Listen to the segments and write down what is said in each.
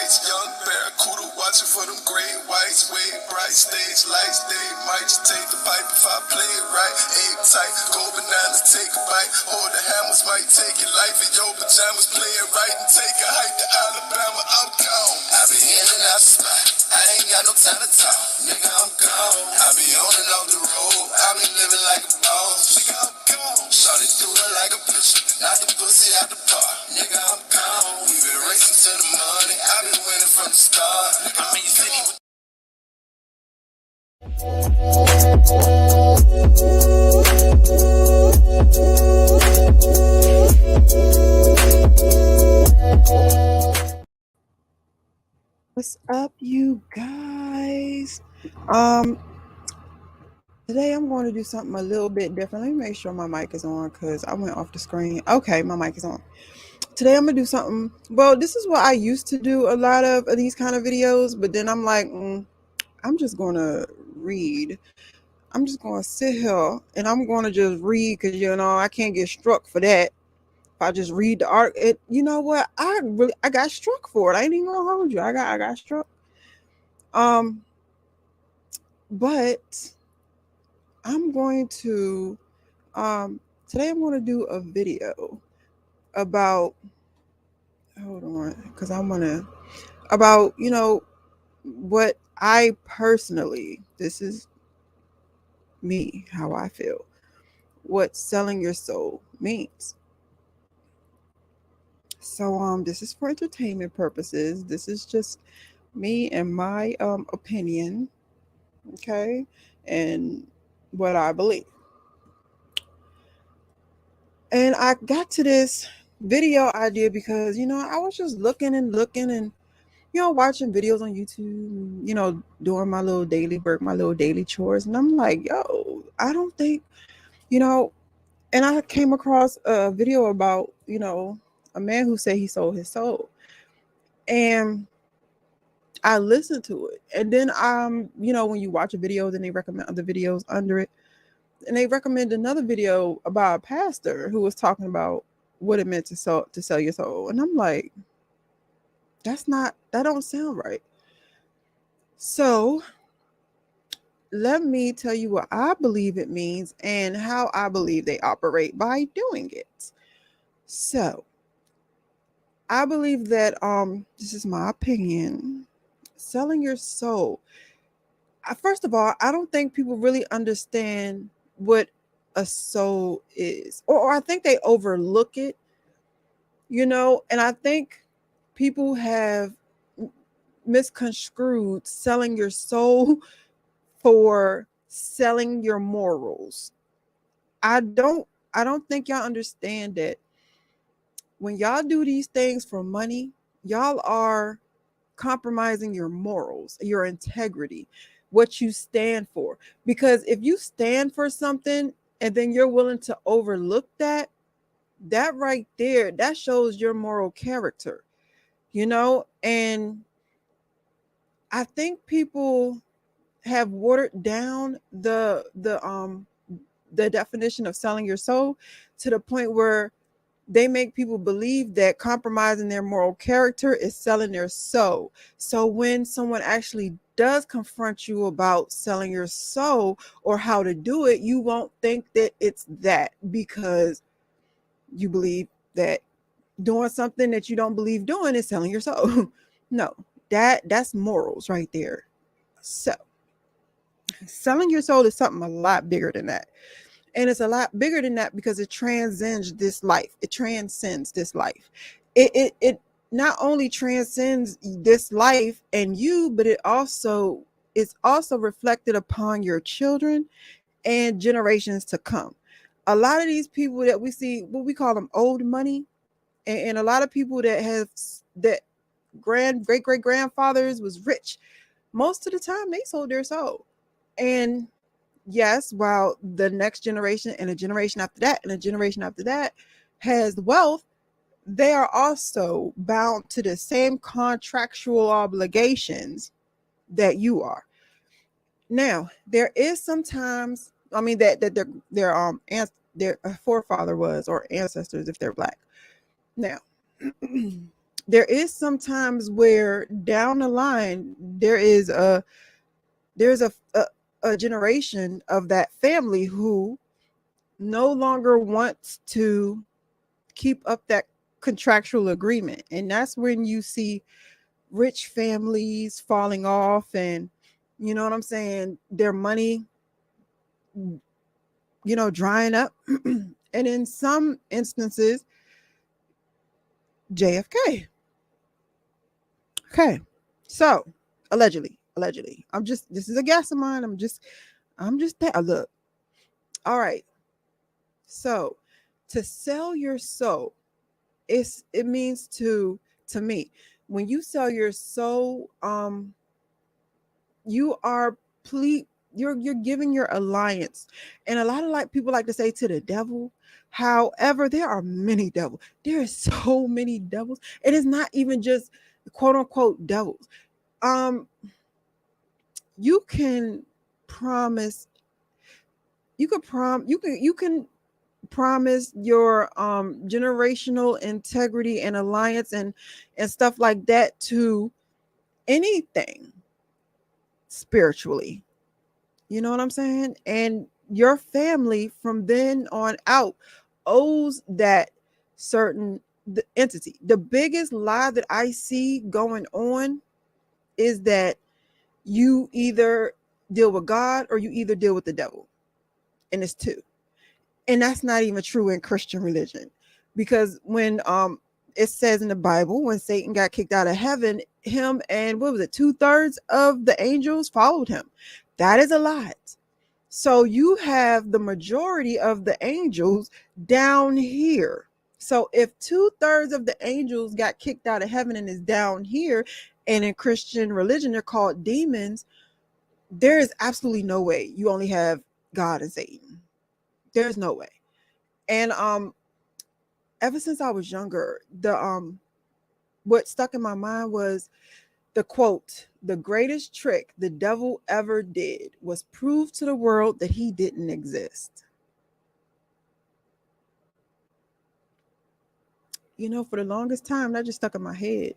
lights. Young barracuda watching for them gray whites. Way bright stage lights. They might just take the pipe if I play it right. Egg tight, go bananas, take a bite. Hold the hammers, might take your life in your pajamas. Play it right and take a hike to Alabama. I'm gone. I be in and out the spot. I ain't got no time to talk. Nigga, I'm gone. I be on and off the road. I be living like a boss. Nigga, I'm gone. Shawty do it like a pitcher. Knock the pussy out the park. Nigga, I'm gone. We been racing to the money. I been winning from the start. I'm in your city with What's up, you guys? Today I'm going to do something a little bit different. Let me make sure my mic is on because I went off the screen. Okay, my mic is on. Today I'm gonna do something. Well, this is what I used to do a lot of these kind of videos, but then I'm like, I'm just gonna read. I'm just gonna sit here and I'm gonna just read because I can't get struck for that. If I just read the art, you know what? I got struck for it. I ain't even gonna hold you. I got struck. But I'm going to today I'm going to do a video about about what I personally, this is me, how I feel, what selling your soul means. So this is for entertainment purposes. This is just me and my opinion, okay, and what I believe. And I got to this video idea because, I was just looking and watching videos on YouTube, doing my little daily work, my little daily chores. And I'm like, I don't think, and I came across a video about, a man who said he sold his soul. And I listened to it. And then, when you watch a video, then they recommend other videos under it. And they recommend another video about a pastor who was talking about what it meant to sell your soul. And I'm like, that don't sound right. So let me tell you what I believe it means and how I believe they operate by doing it. So I believe that this is my opinion. Selling your soul. First of all, I don't think people really understand what a soul is, or I think they overlook it, and I think people have misconstrued selling your soul for selling your morals. I don't think y'all understand that when y'all do these things for money, y'all are compromising your morals, your integrity, what you stand for. Because if you stand for something and then you're willing to overlook that right there, that shows your moral character, and I think people have watered down the definition of selling your soul to the point where they make people believe that compromising their moral character is selling their soul. So when someone actually does confront you about selling your soul or how to do it, you won't think that it's that, because you believe that doing something that you don't believe doing is selling your soul. No, that's morals right there. So selling your soul is something a lot bigger than that. And it's a lot bigger than that because it transcends this life. It transcends this life. It not only transcends this life and you, but it's also reflected upon your children and generations to come. A lot of these people that we see, what we call them old money, and a lot of people that great grandfathers was rich. Most of the time they sold their soul. And yes, while the next generation and a generation after that and a generation after that has wealth, they are also bound to the same contractual obligations that you are. Now, there is sometimes, that their forefather was, or ancestors if they're Black. Now, there is sometimes where down the line there's a generation of that family who no longer wants to keep up that contractual agreement. And that's when you see rich families falling off, and you know what I'm saying, their money, drying up. And in some instances, JFK. Okay. So allegedly, this is a guess of mine. Look. All right. So to sell your soul, it means to me, when you sell your soul, you are you're giving your alliance. And a lot of people like to say to the devil. However, there are many devils. There are so many devils. It is not even just quote unquote devils. Um, you can promise. You can promise your generational integrity and alliance and stuff like that to anything spiritually. You know what I'm saying? And your family from then on out owes that certain entity. The biggest lie that I see going on is that you either deal with God or you either deal with the devil. And it's two. And that's not even true in Christian religion. Because when it says in the Bible, when Satan got kicked out of heaven, him and what was it, 2/3 of the angels followed him. That is a lot. So you have the majority of the angels down here. So if 2/3 of the angels got kicked out of heaven and is down here, and in Christian religion they're called demons, there is absolutely no way you only have God and Satan. There's no way. And ever since I was younger, the what stuck in my mind was the quote, "The greatest trick the devil ever did was prove to the world that he didn't exist." For the longest time, that just stuck in my head.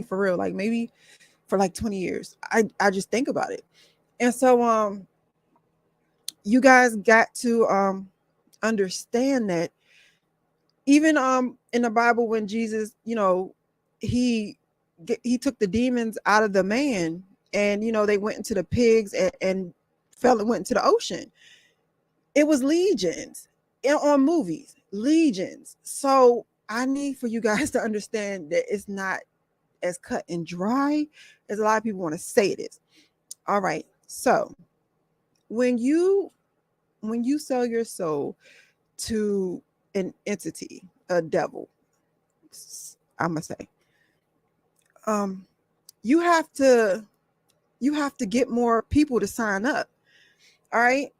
For real, maybe for 20 years. I just think about it. And so you guys got to understand that even in the Bible, when Jesus, he took the demons out of the man, and they went into the pigs and went into the ocean. It was legions on movies, legions. So I need for you guys to understand that it's not as cut and dry as a lot of people want to say it is. All right. So when you sell your soul to an entity, a devil, I'm gonna say, you have to get more people to sign up. All right.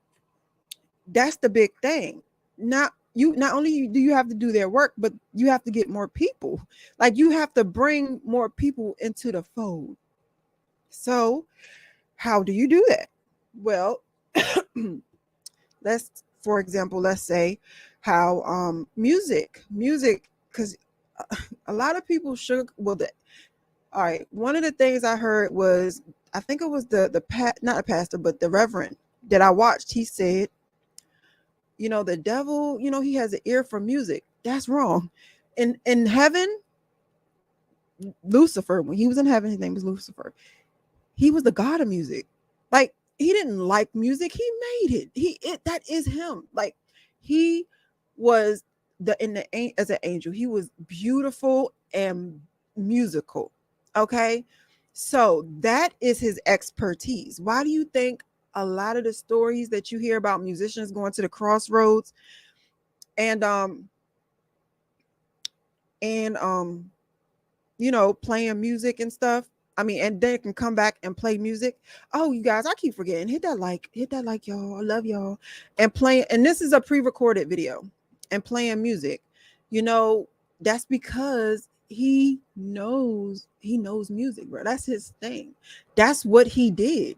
That's the big thing. Not only do you have to do their work, but you have to get more people. You have to bring more people into the fold. So how do you do that? Well, for example, let's say how music, because a lot of people all right, one of the things I heard was, I think it was not a pastor, but the reverend that I watched. He said, the devil, he has an ear for music. That's wrong. In heaven, Lucifer, when he was in heaven, his name was Lucifer. He was the god of music. He didn't like music, he made it. That is him. He was as an angel, he was beautiful and musical. Okay, so that is his expertise. Why do you think a lot of the stories that you hear about musicians going to the crossroads and playing music and stuff, and then it can come back and play music? Oh, you guys, I keep forgetting. Hit that like, y'all. I love y'all. And this is a pre-recorded video, and playing music. That's because he knows music, bro. That's his thing. That's what he did.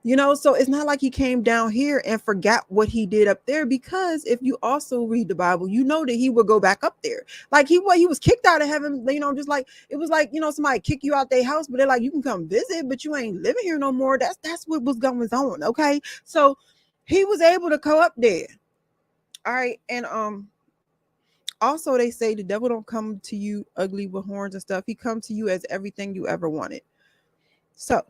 So it's not like he came down here and forgot what he did up there, because if you also read the Bible, you know that he would go back up there. Like he was kicked out of heaven, just like it was like, somebody kick you out their house, but they're like, you can come visit, but you ain't living here no more. That's what was going on. Okay. So he was able to go up there. All right. And also they say the devil don't come to you ugly with horns and stuff. He comes to you as everything you ever wanted. So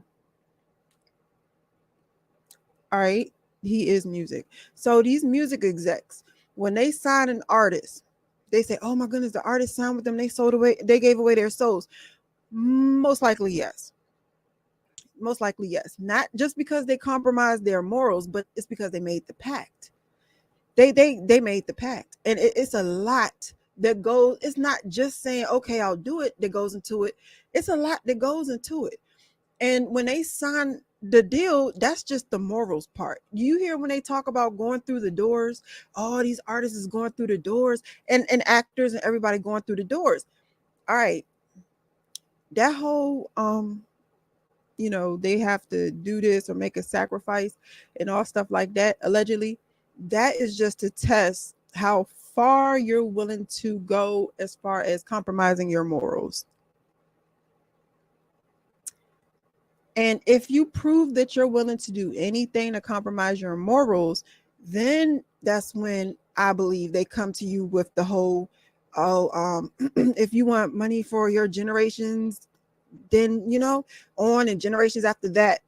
all right, he is music. So these music execs, when they sign an artist, they say, oh my goodness, the artist signed with them, they gave away their souls. Most likely yes. Most likely yes. Not just because they compromised their morals, but it's because they made the pact. They made the pact. And it's a lot that goes. It's not just saying, okay, I'll do it, that goes into it. It's a lot that goes into it. And when they sign the deal, that's just the morals part. You hear when they talk about going through the doors, all these artists is going through the doors, and actors and everybody going through the doors. All right. That whole they have to do this or make a sacrifice and all stuff like that, allegedly, that is just to test how far you're willing to go as far as compromising your morals. And if you prove that you're willing to do anything to compromise your morals, then that's when I believe they come to you with the whole, if you want money for your generations, then, on and generations after that,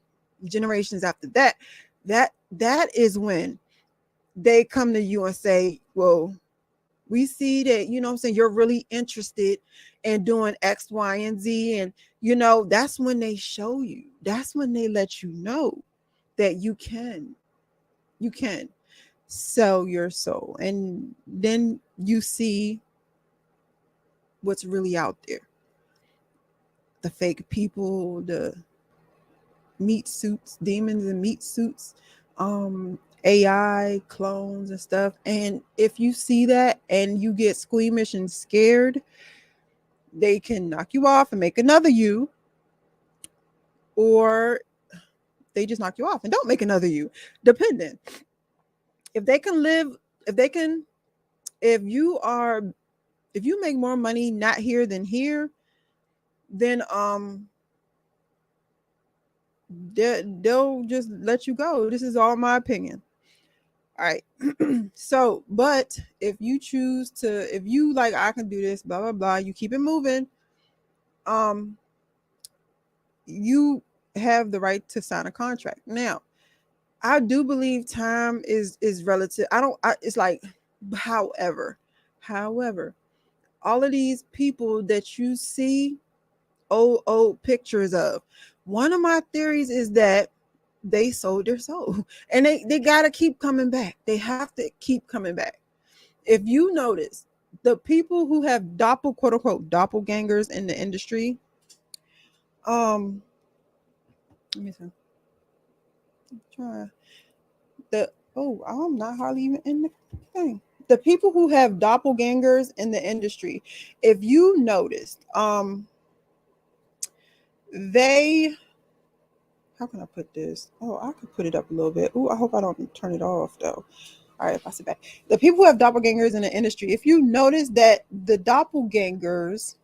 that is when they come to you and say, well, we see that, you're really interested in doing X, Y, and Z. And, that's when they show you, that's when they let you know that you can sell your soul. And then you see what's really out there. The fake people, the meat suits, demons in meat suits, AI clones and stuff. And if you see that and you get squeamish and scared, they can knock you off and make another you, or they just knock you off and don't make another you, depending. If they can live, if you make more money not here than here, then they'll just let you go. This is all my opinion. All right. So, but if you choose to, if you like, I can do this, blah blah blah, you keep it moving, you have the right to sign a contract. Now, I do believe time is relative. It's like, however, all of these people that you see old pictures of, one of my theories is that they sold their soul, and they gotta keep coming back. They have to keep coming back. If you notice, the people who have quote unquote doppelgangers in the industry, let me see. Try I'm not hardly even in the thing. The people who have doppelgangers in the industry, if you noticed, they, how can I put this? Oh, I could put it up a little bit. Oh, I hope I don't turn it off though. All right, if I sit back, the people who have doppelgangers in the industry, if you notice that the doppelgangers,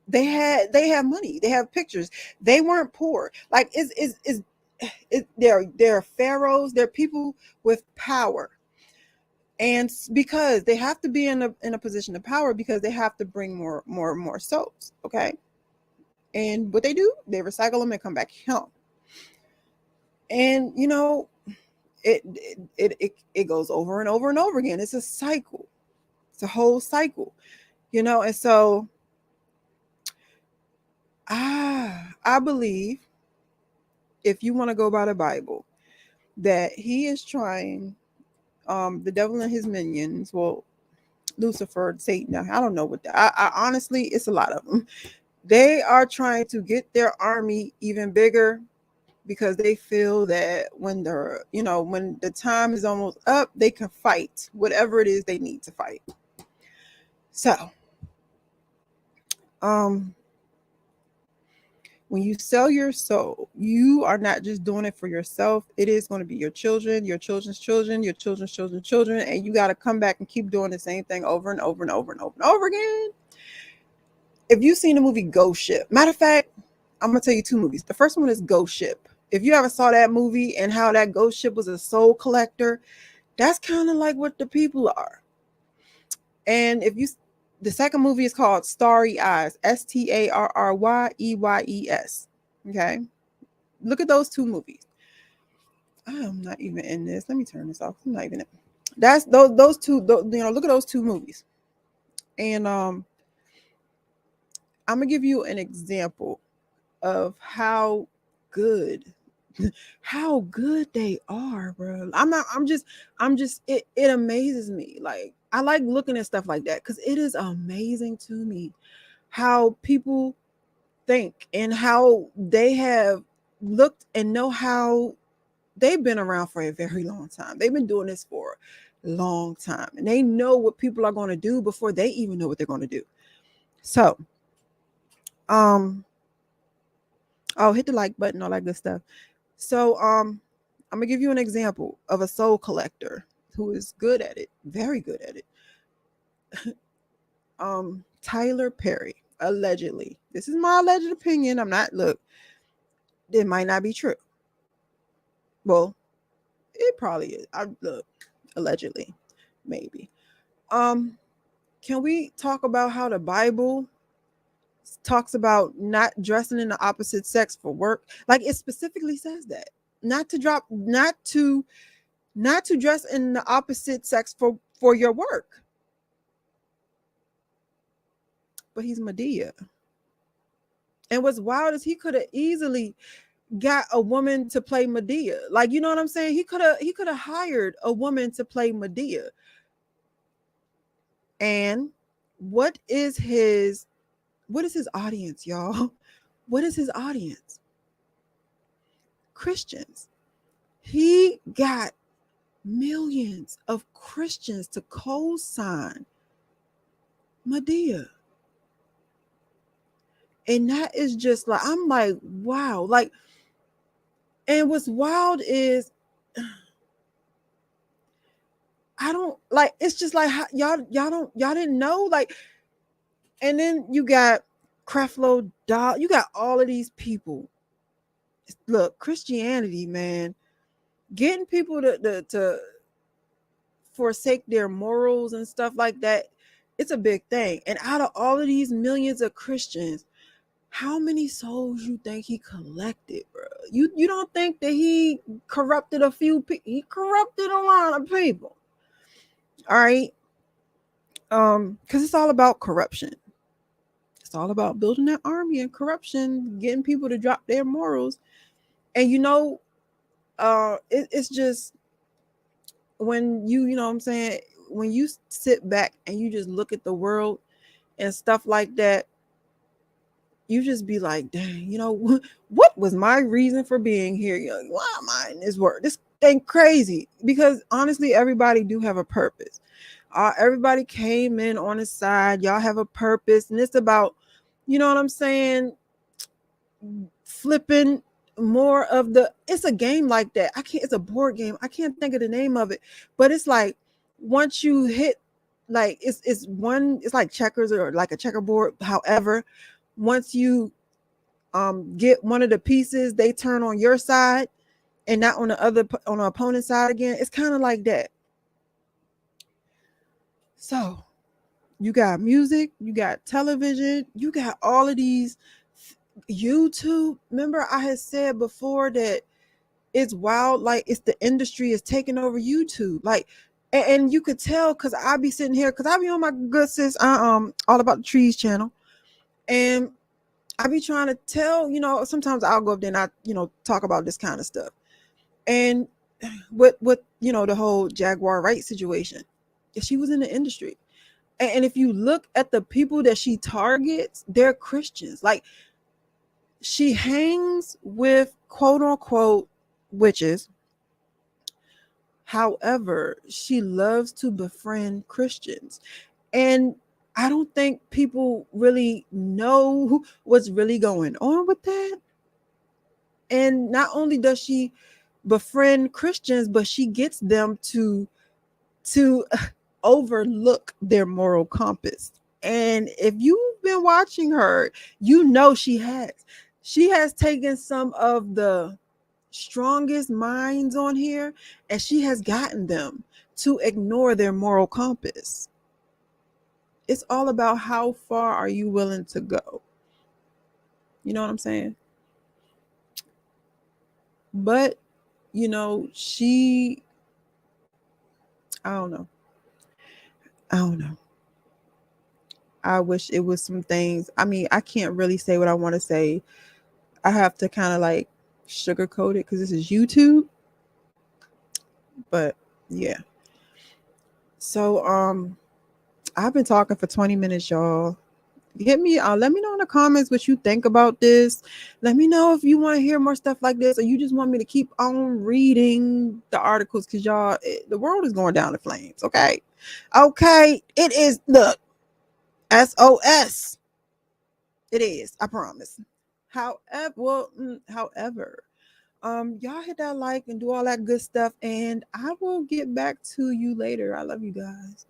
they have money, they have pictures, they weren't poor. Like they're pharaohs, they're people with power. And because they have to be in a position of power, because they have to bring more souls, okay? And what they do, they recycle them and come back home. And it goes over and over and over again. It's a cycle. It's a whole cycle, and so I believe, if you want to go by the Bible, that he is trying, the devil and his minions, well, Lucifer, Satan, I don't know what I honestly, it's a lot of them. They are trying to get their army even bigger, because they feel that when the time is almost up, they can fight whatever it is they need to fight. So When you sell your soul, you are not just doing it for yourself. It is going to be your children, your children's children, your children's children's children, and you got to come back and keep doing the same thing over and over and over and over and over again. If you've seen the movie Ghost Ship, matter of fact, I'm going to tell you 2 movies. The first one is Ghost Ship. If you ever saw that movie and how that ghost ship was a soul collector, that's kind of like what the people are. And the second movie is called Starry Eyes, Starryeyes. Okay. Look at those 2 movies. I'm not even in this. Let me turn this off. I'm not even in. That's those 2, look at those 2 movies. And I'm going to give you an example of how good they are, bro. It amazes me. Like, I like looking at stuff like that because it is amazing to me how people think and how they have looked and know how they've been around for a very long time. They've been doing this for a long time, and they know what people are going to do before they even know what they're going to do. So, hit the like button, all that good stuff. So, I'm gonna give you an example of a soul collector who is good at it, very good at it. Tyler Perry, allegedly. This is my alleged opinion. It might not be true. Well, it probably is. Allegedly, maybe. Can we talk about how the Bible talks about not dressing in the opposite sex for work? Like, it specifically says that not to dress in the opposite sex for your work. But he's Medea. And what's wild is he could have easily got a woman to play Medea. Like, you know what I'm saying? He could have hired a woman to play Medea. And what is his audience, y'all? What is his audience? Christians. He got millions of Christians to co-sign Medea. And that is just like, I'm like, wow. Like, and what's wild is I don't like, it's just like y'all didn't know. Like, and then you got Creflo Dollar, you got all of these people. Look, Christianity, man, getting people to forsake their morals and stuff like that, it's a big thing. And out of all of these millions of Christians, how many souls you think he collected, bro? You don't think that he corrupted a few people? He corrupted a lot of people. All right. Because it's all about corruption. It's all about building that army and corruption, getting people to drop their morals. And it's just when you know what I'm saying, when you sit back and you just look at the world and stuff like that, you just be like, dang, what was my reason for being here? Why am I in this world? This thing crazy. Because honestly, everybody do have a purpose. Everybody came in on the side. Y'all have a purpose. And it's about, you know what I'm saying, flipping more of it's a game like that. It's a board game. I can't think of the name of it. But it's like, once you hit, like, it's like checkers or like a checkerboard. However, once you get one of the pieces, they turn on your side and not on the opponent's side again. It's kind of like that. So you got music, you got television, you got all of these YouTube. Remember, I had said before that it's wild, like it's the industry is taking over YouTube. Like, and you could tell because I be sitting here, because I be on my good sis All About the Trees channel, and I be trying to tell, sometimes I'll go up there and I, talk about this kind of stuff. And with the whole Jaguar Wright situation, she was in the industry. And if you look at the people that she targets, they're Christians. Like, she hangs with quote unquote witches. However, she loves to befriend Christians. And I don't think people really know what's really going on with that. And not only does she befriend Christians, but she gets them to overlook their moral compass. And if you've been watching her, you know she has taken some of the strongest minds on here, and she has gotten them to ignore their moral compass. It's all about how far are you willing to go. You know what I'm saying? But she, I don't know. I don't know. I wish it was some things. I mean, I can't really say what I want to say. I have to kind of like sugarcoat it because this is YouTube. But yeah. So I've been talking for 20 minutes, y'all. Hit me let me know in the comments what you think about this. Let me know if you want to hear more stuff like this, or you just want me to keep on reading the articles, because y'all, the world is going down in flames. Okay, it is. Look, SOS. It is, I promise. However, y'all hit that like and do all that good stuff, and I will get back to you later. I love you guys.